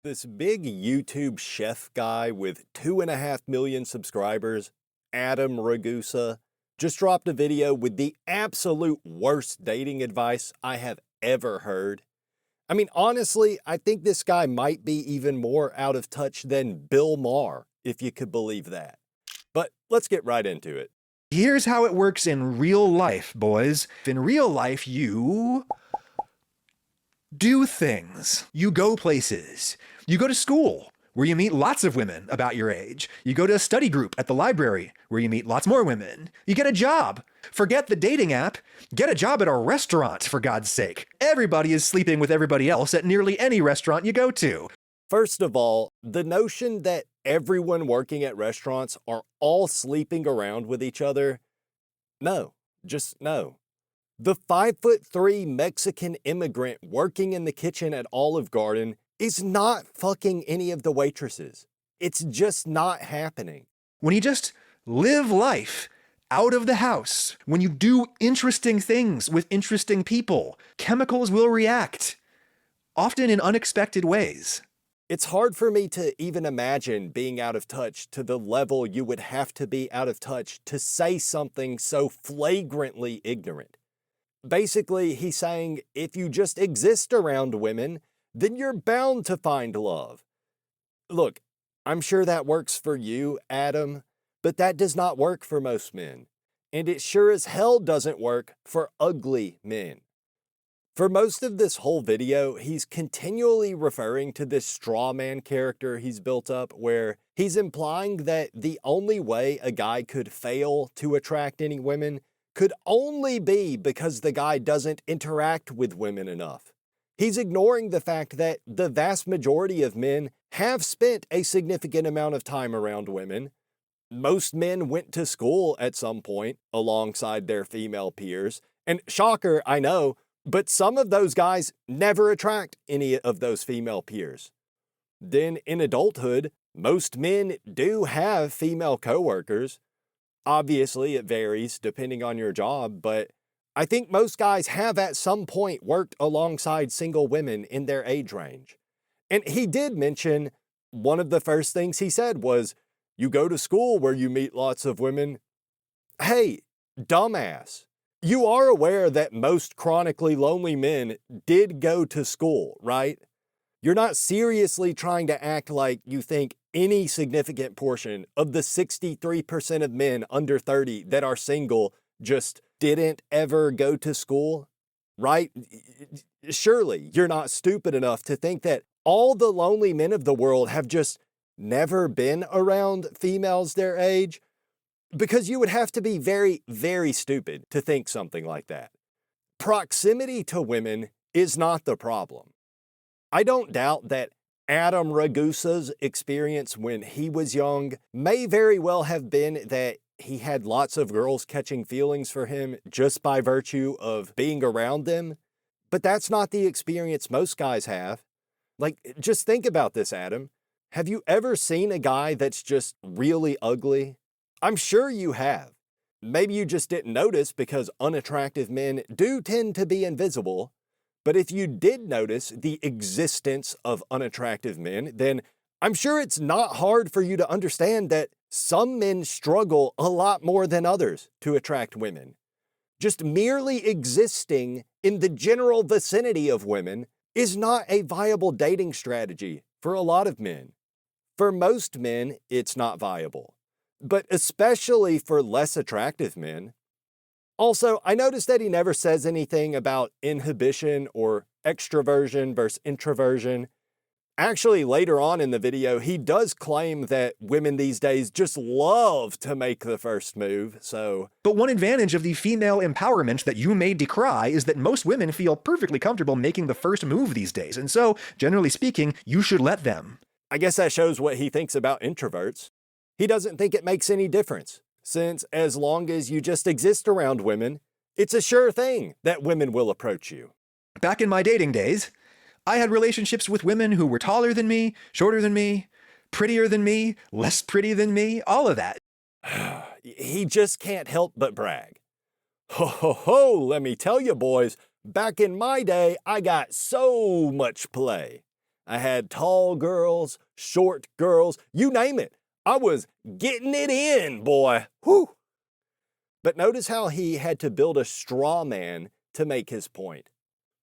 This big YouTube chef guy with 2.5 million subscribers, Adam Ragusa, just dropped a video with the absolute worst dating advice I have ever heard. I mean, honestly, I think this guy might be even more out of touch than Bill Maher, if you could believe that. But let's get right into it. Here's how it works in real life, boys. In real life, you do things. You go places. You go to school, where you meet lots of women about your age. You go to a study group at the library, where you meet lots more women. You get a job. Forget the dating app. Get a job at a restaurant, for God's sake. Everybody is sleeping with everybody else at nearly any restaurant you go to. First of all, the notion that everyone working at restaurants are all sleeping around with each other, no, just no. The 5'3" Mexican immigrant working in the kitchen at Olive Garden is not fucking any of the waitresses. It's just not happening. When you just live life out of the house, when you do interesting things with interesting people, chemicals will react, often in unexpected ways. It's hard for me to even imagine being out of touch to the level you would have to be out of touch to say something so flagrantly ignorant. Basically, he's saying if you just exist around women, then you're bound to find love. Look, I'm sure that works for you, Adam, but that does not work for most men. And it sure as hell doesn't work for ugly men. For most of this whole video, he's continually referring to this straw man character he's built up where he's implying that the only way a guy could fail to attract any women could only be because the guy doesn't interact with women enough. He's ignoring the fact that the vast majority of men have spent a significant amount of time around women. Most men went to school at some point alongside their female peers. And shocker, I know, but some of those guys never attract any of those female peers. Then in adulthood, most men do have female coworkers. Obviously, it varies depending on your job, but I think most guys have at some point worked alongside single women in their age range. And he did mention one of the first things he said was, you go to school where you meet lots of women. Hey, dumbass. You are aware that most chronically lonely men did go to school, right? You're not seriously trying to act like you think any significant portion of the 63% of men under 30 that are single just didn't ever go to school, right? Surely you're not stupid enough to think that all the lonely men of the world have just never been around females their age, because you would have to be very, very stupid to think something like that. Proximity to women is not the problem. I don't doubt that Adam Ragusa's experience when he was young may very well have been that he had lots of girls catching feelings for him just by virtue of being around them, but that's not the experience most guys have. Like, just think about this, Adam. Have you ever seen a guy that's just really ugly? I'm sure you have. Maybe you just didn't notice because unattractive men do tend to be invisible. But if you did notice the existence of unattractive men, then I'm sure it's not hard for you to understand that some men struggle a lot more than others to attract women. Just merely existing in the general vicinity of women is not a viable dating strategy for a lot of men. For most men, it's not viable, but especially for less attractive men. Also, I noticed that he never says anything about inhibition or extroversion versus introversion. Actually, later on in the video, he does claim that women these days just love to make the first move, so... But one advantage of the female empowerment that you may decry is that most women feel perfectly comfortable making the first move these days, and so, generally speaking, you should let them. I guess that shows what he thinks about introverts. He doesn't think it makes any difference, since as long as you just exist around women, it's a sure thing that women will approach you. Back in my dating days, I had relationships with women who were taller than me, shorter than me, prettier than me, less pretty than me, all of that. He just can't help but brag. Ho ho ho, let me tell you boys, back in my day, I got so much play. I had tall girls, short girls, you name it. I was getting it in, boy. Whew. But notice how he had to build a straw man to make his point.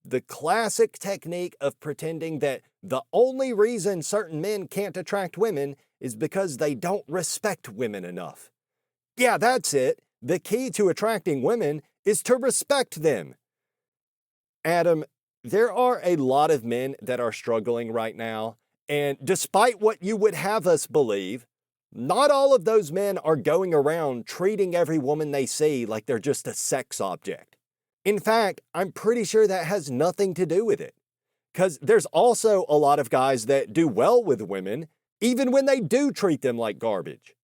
The classic technique of pretending that the only reason certain men can't attract women is because they don't respect women enough. Yeah, that's it. The key to attracting women is to respect them. Adam, there are a lot of men that are struggling right now, and despite what you would have us believe, not all of those men are going around treating every woman they see like they're just a sex object. In fact, I'm pretty sure that has nothing to do with it. Because there's also a lot of guys that do well with women, even when they do treat them like garbage.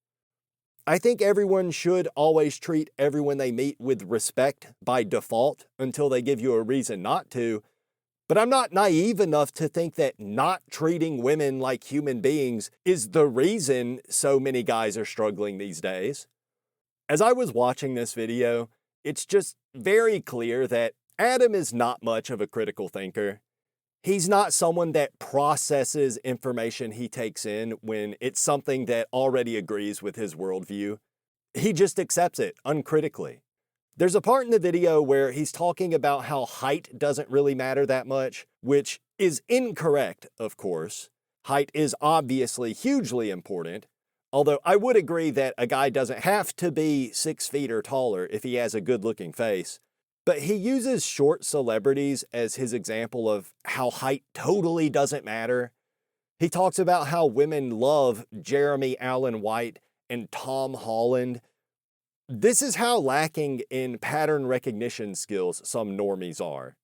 I think everyone should always treat everyone they meet with respect by default until they give you a reason not to. But I'm not naive enough to think that not treating women like human beings is the reason so many guys are struggling these days. As I was watching this video, it's just very clear that Adam is not much of a critical thinker. He's not someone that processes information he takes in when it's something that already agrees with his worldview. He just accepts it uncritically. There's a part in the video where he's talking about how height doesn't really matter that much, which is incorrect, of course. Height is obviously hugely important, although I would agree that a guy doesn't have to be 6 feet or taller if he has a good-looking face. But he uses short celebrities as his example of how height totally doesn't matter. He talks about how women love Jeremy Allen White and Tom Holland. This is how lacking in pattern recognition skills some normies are.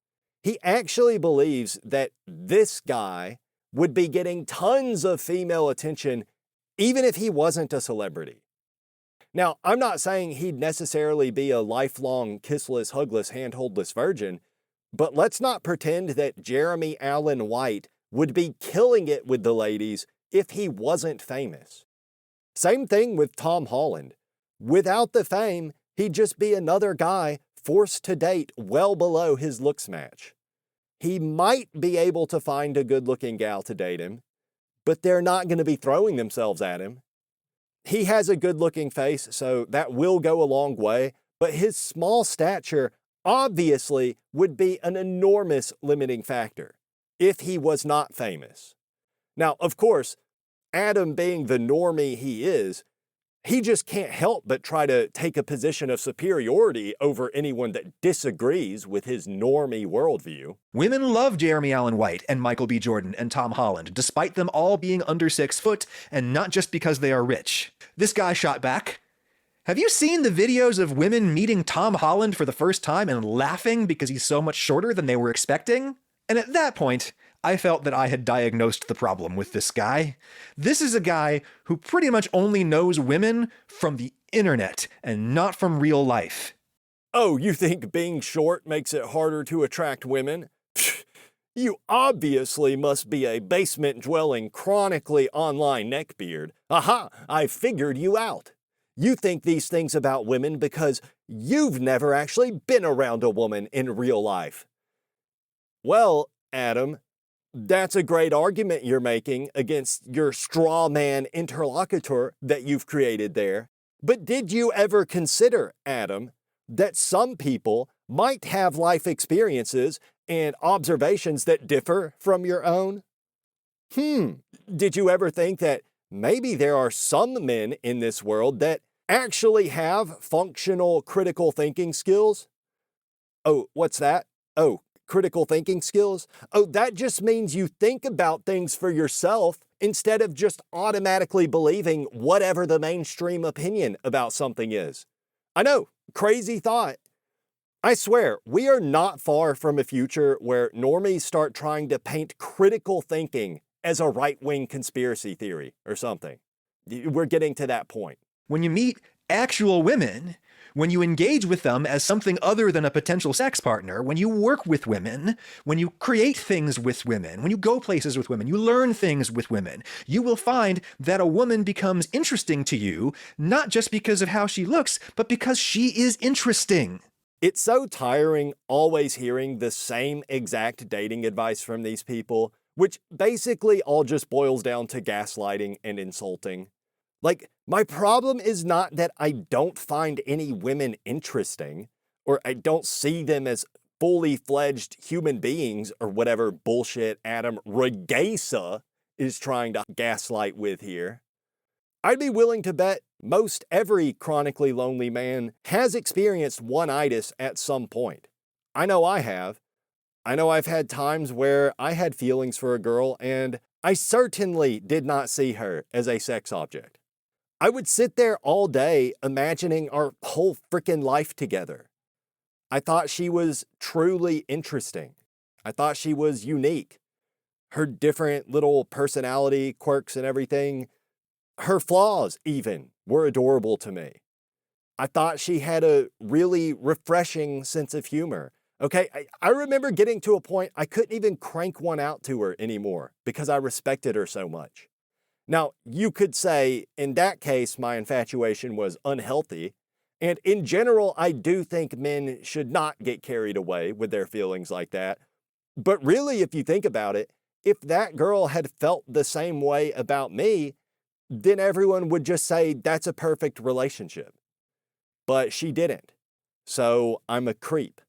He actually believes that this guy would be getting tons of female attention even if he wasn't a celebrity. Now, I'm not saying he'd necessarily be a lifelong kissless, hugless, handholdless virgin, but let's not pretend that Jeremy Allen White would be killing it with the ladies if he wasn't famous. Same thing with Tom Holland. Without the fame, he'd just be another guy forced to date well below his looks match. He might be able to find a good-looking gal to date him, but they're not going to be throwing themselves at him. He has a good-looking face, so that will go a long way, but his small stature obviously would be an enormous limiting factor if he was not famous. Now, of course, Adam being the normie he is, he just can't help but try to take a position of superiority over anyone that disagrees with his normie worldview. Women love Jeremy Allen White and Michael B. Jordan and Tom Holland, despite them all being under 6 foot, and not just because they are rich. This guy shot back. Have you seen the videos of women meeting Tom Holland for the first time and laughing because he's so much shorter than they were expecting? And at that point, I felt that I had diagnosed the problem with this guy. This is a guy who pretty much only knows women from the internet and not from real life. Oh, you think being short makes it harder to attract women? You obviously must be a basement-dwelling, chronically online neckbeard. Aha! I figured you out. You think these things about women because you've never actually been around a woman in real life. Well, Adam, that's a great argument you're making against your straw man interlocutor that you've created there. But did you ever consider, Adam, that some people might have life experiences and observations that differ from your own? Did you ever think that maybe there are some men in this world that actually have functional critical thinking skills? Oh, what's that? Oh, critical thinking skills? Oh, that just means you think about things for yourself instead of just automatically believing whatever the mainstream opinion about something is. I know, crazy thought. I swear, we are not far from a future where normies start trying to paint critical thinking as a right-wing conspiracy theory or something. We're getting to that point. When you meet actual women, when you engage with them as something other than a potential sex partner, when you work with women, when you create things with women, when you go places with women, you learn things with women, you will find that a woman becomes interesting to you, not just because of how she looks, but because she is interesting. It's so tiring always hearing the same exact dating advice from these people, which basically all just boils down to gaslighting and insulting. Like, my problem is not that I don't find any women interesting, or I don't see them as fully fledged human beings, or whatever bullshit Adam Regasa is trying to gaslight with here. I'd be willing to bet most every chronically lonely man has experienced one-itis at some point. I know I have. I know I've had times where I had feelings for a girl and I certainly did not see her as a sex object. I would sit there all day imagining our whole frickin' life together. I thought she was truly interesting. I thought she was unique. Her different little personality quirks and everything, her flaws even, were adorable to me. I thought she had a really refreshing sense of humor. Okay, I remember getting to a point I couldn't even crank one out to her anymore because I respected her so much. Now, you could say, in that case, my infatuation was unhealthy. And in general, I do think men should not get carried away with their feelings like that. But really, if you think about it, if that girl had felt the same way about me, then everyone would just say that's a perfect relationship. But she didn't. So I'm a creep.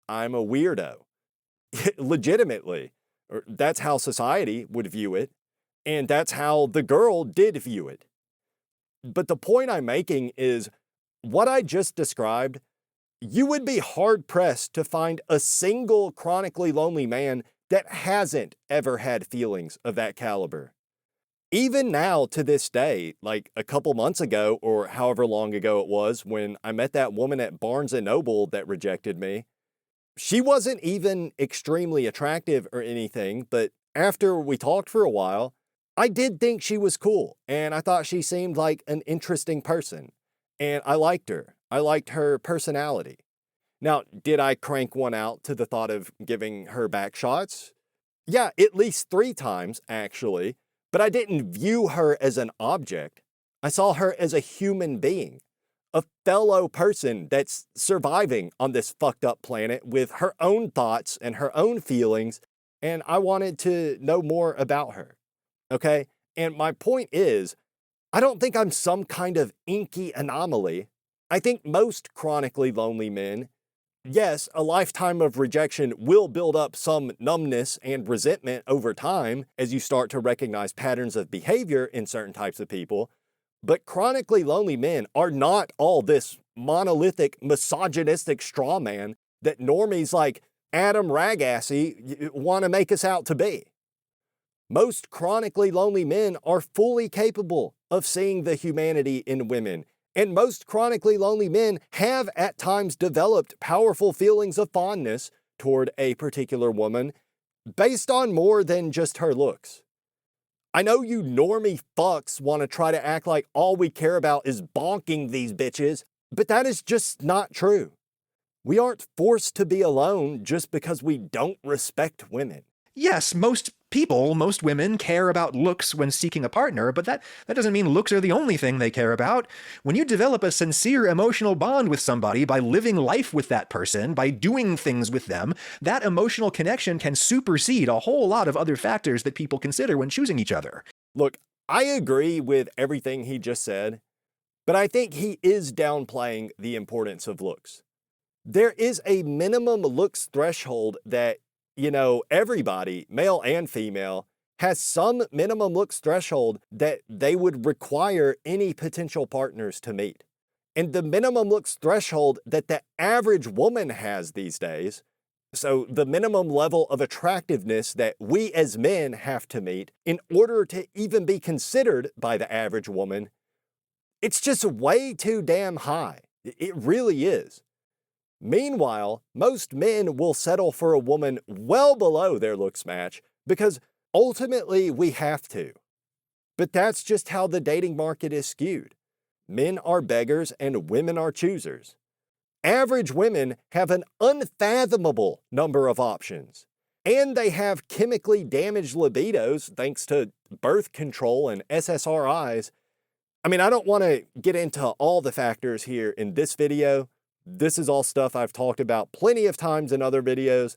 I'm a weirdo. Legitimately. That's how society would view it. And that's how the girl did view it. But the point I'm making is what I just described, you would be hard-pressed to find a single chronically lonely man that hasn't ever had feelings of that caliber. Even now, to this day, like a couple months ago, or however long ago it was, when I met that woman at Barnes & Noble that rejected me, she wasn't even extremely attractive or anything, but after we talked for a while, I did think she was cool, and I thought she seemed like an interesting person, and I liked her. I liked her personality. Now, did I crank one out to the thought of giving her back shots? Yeah, at least 3 times, actually, but I didn't view her as an object. I saw her as a human being, a fellow person that's surviving on this fucked up planet with her own thoughts and her own feelings, and I wanted to know more about her. Okay? And my point is, I don't think I'm some kind of inky anomaly. I think most chronically lonely men, yes, a lifetime of rejection will build up some numbness and resentment over time as you start to recognize patterns of behavior in certain types of people. But chronically lonely men are not all this monolithic, misogynistic straw man that normies like Adam Ragassi want to make us out to be. Most chronically lonely men are fully capable of seeing the humanity in women, and most chronically lonely men have at times developed powerful feelings of fondness toward a particular woman based on more than just her looks. I know you normie fucks want to try to act like all we care about is bonking these bitches, but that is just not true. We aren't forced to be alone just because we don't respect women. Yes, most women care about looks when seeking a partner, but that doesn't mean looks are the only thing they care about. When you develop a sincere emotional bond with somebody by living life with that person, by doing things with them, that emotional connection can supersede a whole lot of other factors that people consider when choosing each other. Look, I agree with everything he just said, but I think he is downplaying the importance of looks. There is a minimum looks threshold that everybody, male and female, has some minimum looks threshold that they would require any potential partners to meet. And the minimum looks threshold that the average woman has these days, so the minimum level of attractiveness that we as men have to meet in order to even be considered by the average woman, it's just way too damn high. It really is. Meanwhile, most men will settle for a woman well below their looks match because ultimately we have to. But that's just how the dating market is skewed. Men are beggars and women are choosers. Average women have an unfathomable number of options, and they have chemically damaged libidos thanks to birth control and SSRIs. I mean, I don't want to get into all the factors here in this video. This is all stuff I've talked about plenty of times in other videos.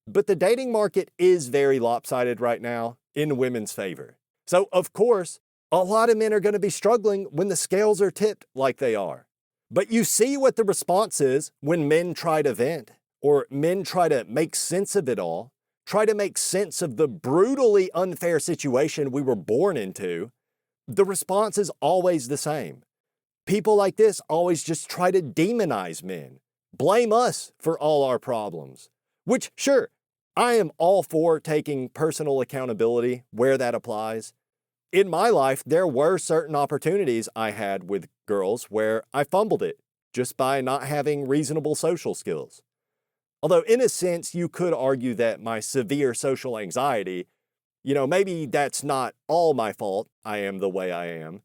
But the dating market is very lopsided right now in women's favor. So, of course, a lot of men are going to be struggling when the scales are tipped like they are. But you see what the response is when men try to vent, or men try to make sense of it all, try to make sense of the brutally unfair situation we were born into. The response is always the same. People like this always just try to demonize men, blame us for all our problems. Which, sure, I am all for taking personal accountability where that applies. In my life, there were certain opportunities I had with girls where I fumbled it just by not having reasonable social skills. Although, in a sense, you could argue that my severe social anxiety, maybe that's not all my fault. I am the way I am.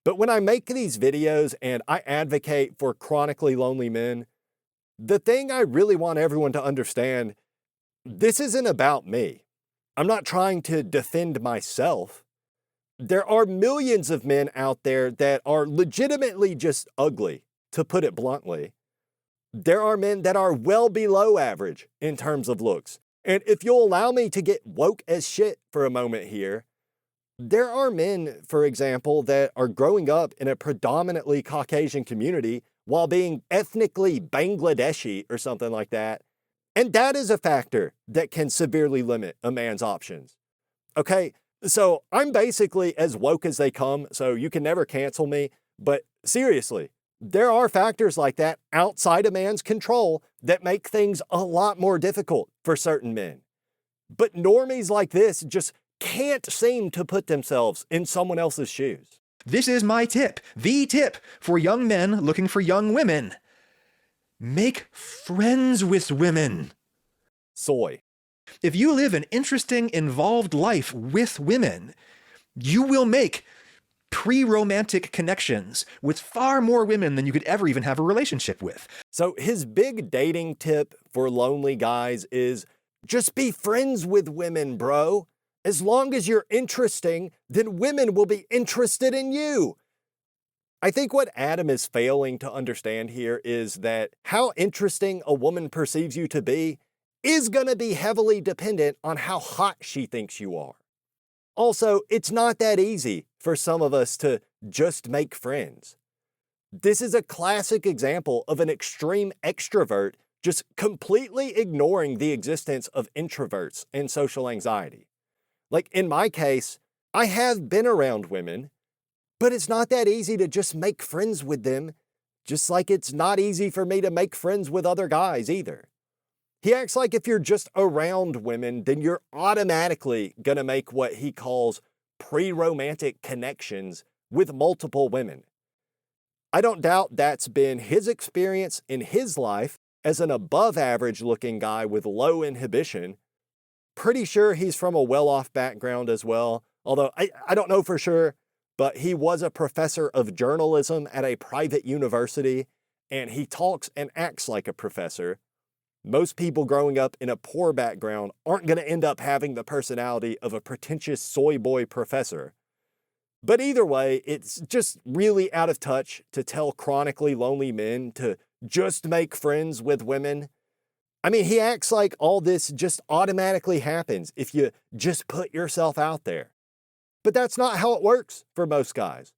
But when I make these videos and I advocate for chronically lonely men, the thing I really want everyone to understand, this isn't about me. I'm not trying to defend myself. There are millions of men out there that are legitimately just ugly, to put it bluntly. There are men that are well below average in terms of looks. And if you'll allow me to get woke as shit for a moment here, there are men, for example, that are growing up in a predominantly Caucasian community while being ethnically Bangladeshi or something like that. And that is a factor that can severely limit a man's options. Okay, so I'm basically as woke as they come, so you can never cancel me. But seriously, there are factors like that outside a man's control that make things a lot more difficult for certain men. But normies like this just can't seem to put themselves in someone else's shoes. This is my tip, the tip for young men looking for young women. Make friends with women. Soy. If you live an interesting, involved life with women, you will make pre-romantic connections with far more women than you could ever even have a relationship with. So his big dating tip for lonely guys is just be friends with women, bro. As long as you're interesting, then women will be interested in you. I think what Adam is failing to understand here is that how interesting a woman perceives you to be is going to be heavily dependent on how hot she thinks you are. Also, it's not that easy for some of us to just make friends. This is a classic example of an extreme extrovert just completely ignoring the existence of introverts and social anxiety. Like in my case, I have been around women, but it's not that easy to just make friends with them, just like it's not easy for me to make friends with other guys either. He acts like if you're just around women, then you're automatically going to make what he calls pre-romantic connections with multiple women. I don't doubt that's been his experience in his life as an above-average looking guy with low inhibition. Pretty sure he's from a well-off background as well, although I don't know for sure, but he was a professor of journalism at a private university, and he talks and acts like a professor. Most people growing up in a poor background aren't going to end up having the personality of a pretentious soy boy professor. But either way, it's just really out of touch to tell chronically lonely men to just make friends with women. I mean, he acts like all this just automatically happens if you just put yourself out there. But that's not how it works for most guys.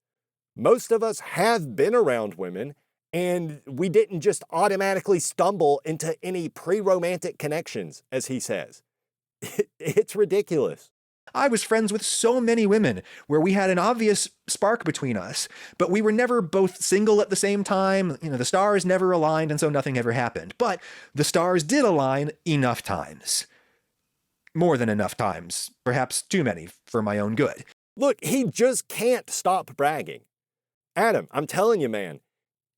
Most of us have been around women, and we didn't just automatically stumble into any pre-romantic connections, as he says. It's ridiculous. I was friends with so many women where we had an obvious spark between us, but we were never both single at the same time. The stars never aligned, and so nothing ever happened. But the stars did align enough times. More than enough times. Perhaps too many for my own good. Look, he just can't stop bragging. Adam, I'm telling you, man,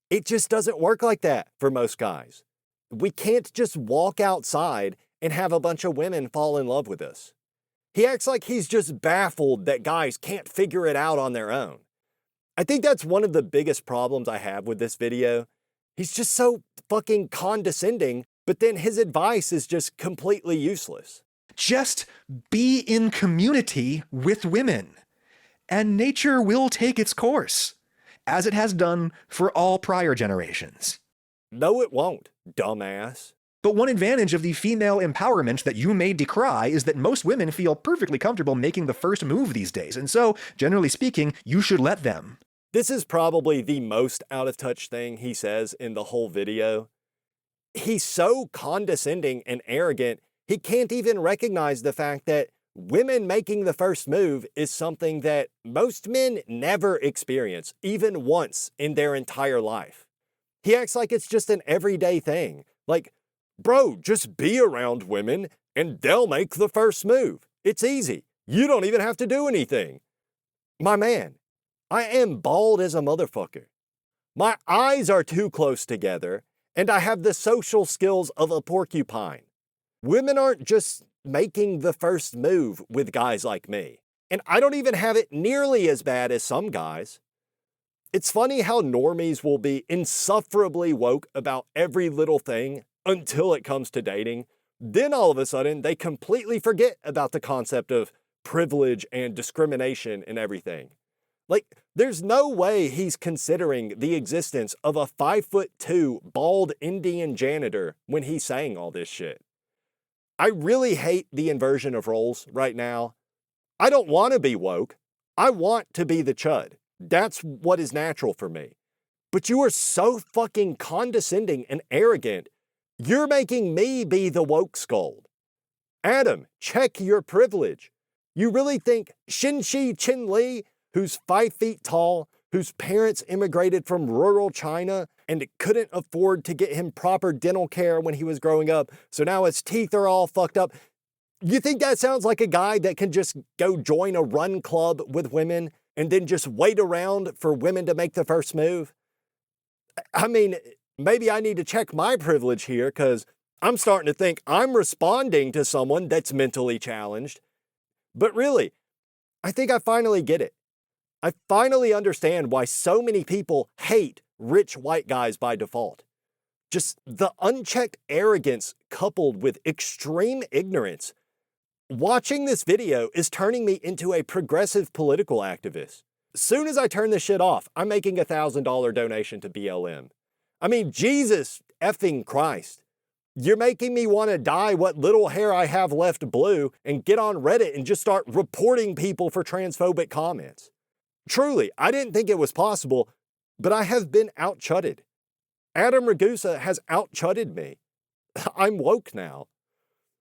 it just doesn't work like that for most guys. We can't just walk outside and have a bunch of women fall in love with us. He acts like he's just baffled that guys can't figure it out on their own. I think that's one of the biggest problems I have with this video. He's just so fucking condescending, but then his advice is just completely useless. Just be in community with women, and nature will take its course, as it has done for all prior generations. No, it won't, dumbass. But one advantage of the female empowerment that you may decry is that most women feel perfectly comfortable making the first move these days, and so, generally speaking, you should let them. This is probably the most out of touch thing he says in the whole video. He's so condescending and arrogant, he can't even recognize the fact that women making the first move is something that most men never experience, even once in their entire life. He acts like it's just an everyday thing. Like, bro, just be around women and they'll make the first move. It's easy. You don't even have to do anything. My man, I am bald as a motherfucker. My eyes are too close together, and I have the social skills of a porcupine. Women aren't just making the first move with guys like me, and I don't even have it nearly as bad as some guys. It's funny how normies will be insufferably woke about every little thing until it comes to dating. Then all of a sudden, they completely forget about the concept of privilege and discrimination and everything. Like, there's no way he's considering the existence of a 5'2" bald Indian janitor when he's saying all this shit. I really hate the inversion of roles right now. I don't want to be woke. I want to be the chud. That's what is natural for me. But you are so fucking condescending and arrogant. You're making me be the woke scold. Adam, check your privilege. You really think Xin-Shi Chin-Li, who's 5 feet tall, whose parents immigrated from rural China and couldn't afford to get him proper dental care when he was growing up, so now his teeth are all fucked up. You think that sounds like a guy that can just go join a run club with women and then just wait around for women to make the first move? I mean, maybe I need to check my privilege here because I'm starting to think I'm responding to someone that's mentally challenged. But really, I think I finally get it. I finally understand why so many people hate rich white guys by default. Just the unchecked arrogance coupled with extreme ignorance. Watching this video is turning me into a progressive political activist. As soon as I turn this shit off, I'm making a $1,000 donation to BLM. I mean, Jesus effing Christ. You're making me want to dye what little hair I have left blue and get on Reddit and just start reporting people for transphobic comments. Truly, I didn't think it was possible, but I have been out-chutted. Adam Ragusa has out-chutted me. I'm woke now.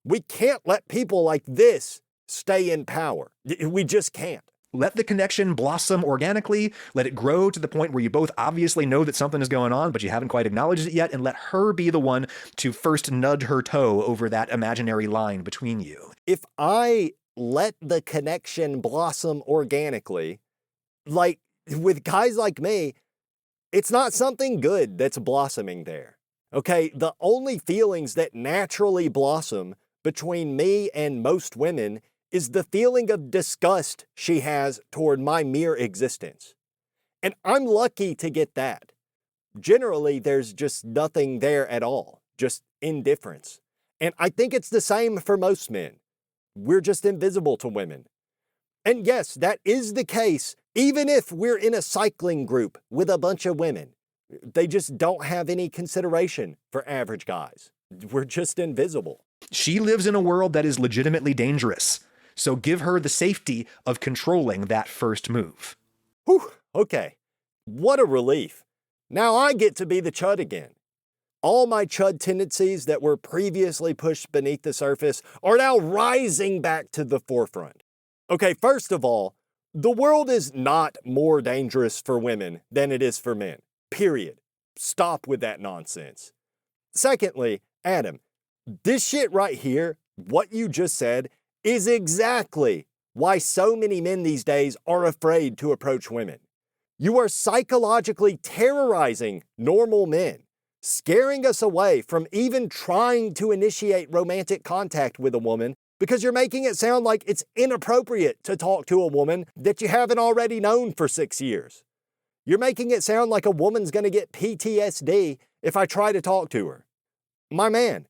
We can't let people like this stay in power. We just can't. Let the connection blossom organically. Let it grow to the point where you both obviously know that something is going on, but you haven't quite acknowledged it yet, and let her be the one to first nudge her toe over that imaginary line between you. If I let the connection blossom organically, like with guys like me, it's not something good that's blossoming there. Okay, the only feelings that naturally blossom between me and most women is the feeling of disgust she has toward my mere existence. And I'm lucky to get that. Generally, there's just nothing there at all, just indifference. And I think it's the same for most men. We're just invisible to women. And yes, that is the case, even if we're in a cycling group with a bunch of women. They just don't have any consideration for average guys. We're just invisible. She lives in a world that is legitimately dangerous. So give her the safety of controlling that first move. Whew, okay. What a relief. Now I get to be the chud again. All my chud tendencies that were previously pushed beneath the surface are now rising back to the forefront. Okay, first of all, the world is not more dangerous for women than it is for men. Period. Stop with that nonsense. Secondly, Adam, this shit right here, what you just said, is exactly why so many men these days are afraid to approach women. You are psychologically terrorizing normal men, scaring us away from even trying to initiate romantic contact with a woman because you're making it sound like it's inappropriate to talk to a woman that you haven't already known for 6 years. You're making it sound like a woman's gonna get PTSD if I try to talk to her. My man,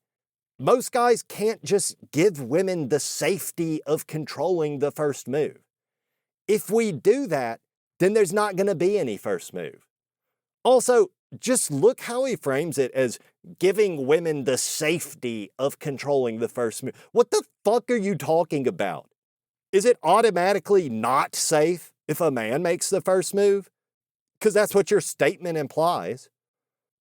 most guys can't just give women the safety of controlling the first move. If we do that, then there's not going to be any first move. Also, Just look how he frames it as giving women the safety of controlling the first move. What the fuck are you talking about? Is it automatically not safe if a man makes the first move? Because that's what your statement implies.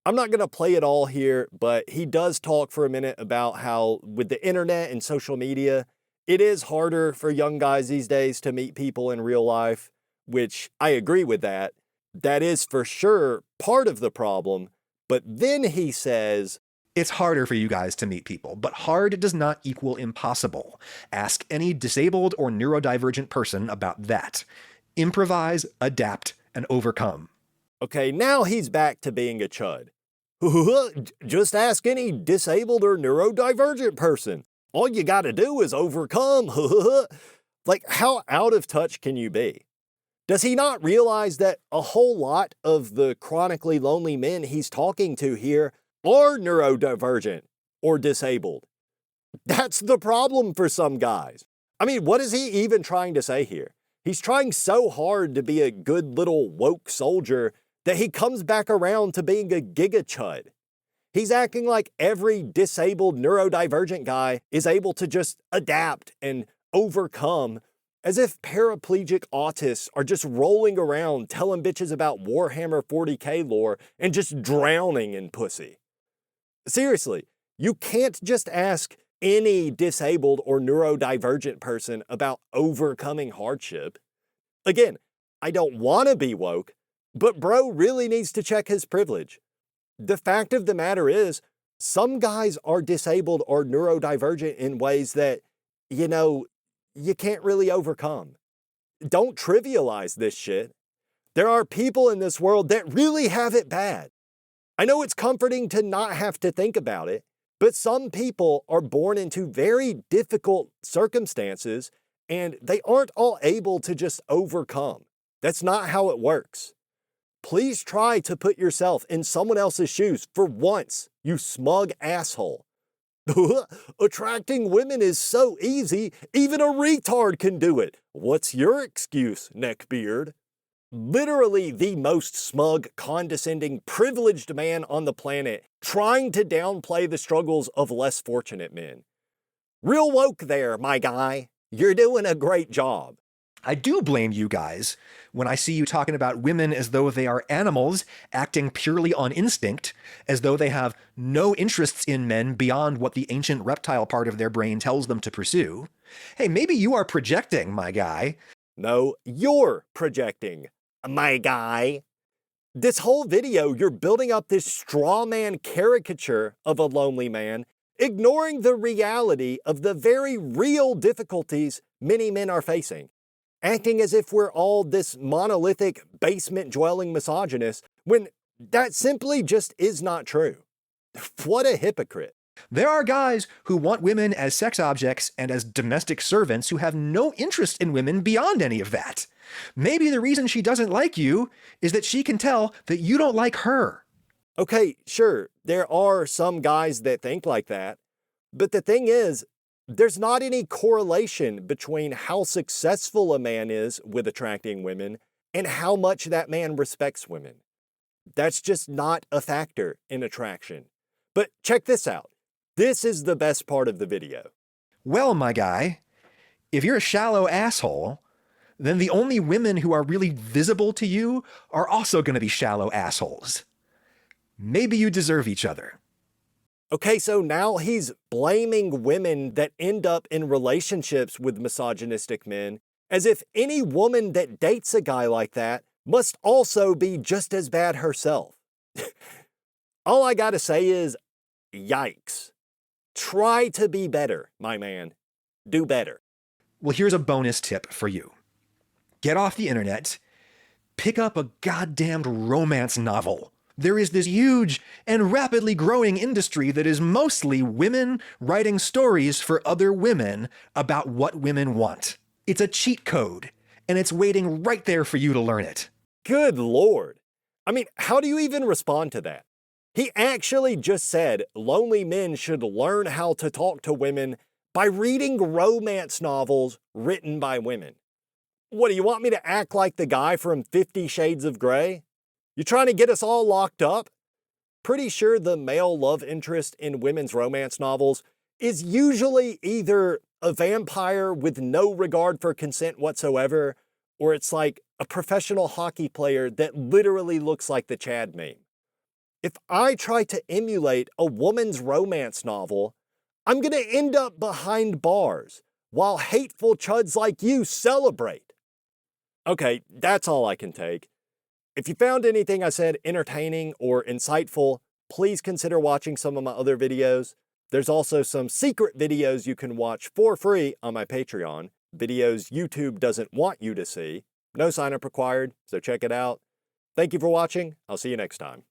I'm not going to play it all here, but he does talk for a minute about how with the internet and social media, it is harder for young guys these days to meet people in real life, which I agree with that. That is for sure part of the problem. But then he says, It's harder for you guys to meet people, but hard does not equal impossible. Ask any disabled or neurodivergent person about that. Improvise, adapt, and overcome. okay, now he's back to being a chud. Just ask any disabled or neurodivergent person. All you gotta do is overcome. Like, how out of touch can you be? Does he not realize that a whole lot of the chronically lonely men he's talking to here are neurodivergent or disabled? That's the problem for some guys. I mean, what is he even trying to say here? He's trying so hard to be a good little woke soldier that he comes back around to being a gigachud. He's acting like every disabled neurodivergent guy is able to just adapt and overcome, as if paraplegic autists are just rolling around telling bitches about Warhammer 40k lore and just drowning in pussy. Seriously, you can't just ask any disabled or neurodivergent person about overcoming hardship. Again, I don't want to be woke, but bro really needs to check his privilege. The fact of the matter is, some guys are disabled or neurodivergent in ways that, you can't really overcome. Don't trivialize this shit. There are people in this world that really have it bad. I know it's comforting to not have to think about it, but some people are born into very difficult circumstances and they aren't all able to just overcome. That's not how it works. Please try to put yourself in someone else's shoes for once, you smug asshole. Attracting women is so easy, even a retard can do it. What's your excuse, neckbeard? Literally the most smug, condescending, privileged man on the planet, trying to downplay the struggles of less fortunate men. Real woke there, my guy. You're doing a great job. I do blame you guys when I see you talking about women as though they are animals acting purely on instinct, as though they have no interests in men beyond what the ancient reptile part of their brain tells them to pursue. Hey, maybe you are projecting, my guy. No, you're projecting, my guy. This whole video, you're building up this straw man caricature of a lonely man, ignoring the reality of the very real difficulties many men are facing. Acting as if we're all this monolithic, basement-dwelling misogynist, when that simply just is not true. What a hypocrite. There are guys who want women as sex objects and as domestic servants who have no interest in women beyond any of that. Maybe the reason she doesn't like you is that she can tell that you don't like her. Okay, sure, there are some guys that think like that, but the thing is, there's not any correlation between how successful a man is with attracting women and how much that man respects women. That's just not a factor in attraction. But check this out. This is the best part of the video. Well, my guy, if you're a shallow asshole, then the only women who are really visible to you are also going to be shallow assholes. Maybe you deserve each other. Okay, so now he's blaming women that end up in relationships with misogynistic men, as if any woman that dates a guy like that must also be just as bad herself. All I gotta say is, yikes. Try to be better, my man. Do better. Well, here's a bonus tip for you. Get off the internet, pick up a goddamned romance novel. There is this huge and rapidly growing industry that is mostly women writing stories for other women about what women want. It's a cheat code, and it's waiting right there for you to learn it. Good Lord. I mean, how do you even respond to that? He actually just said lonely men should learn how to talk to women by reading romance novels written by women. What, do you want me to act like the guy from 50 Shades of Grey? You trying to get us all locked up? pretty sure the male love interest in women's romance novels is usually either a vampire with no regard for consent whatsoever, or it's like a professional hockey player that literally looks like the Chad meme. If I try to emulate a woman's romance novel, I'm gonna end up behind bars while hateful chuds like you celebrate. Okay, that's all I can take. If you found anything I said entertaining or insightful, please consider watching some of my other videos. There's also some secret videos you can watch for free on my Patreon, videos YouTube doesn't want you to see. No sign up required, so check it out. Thank you for watching. I'll see you next time.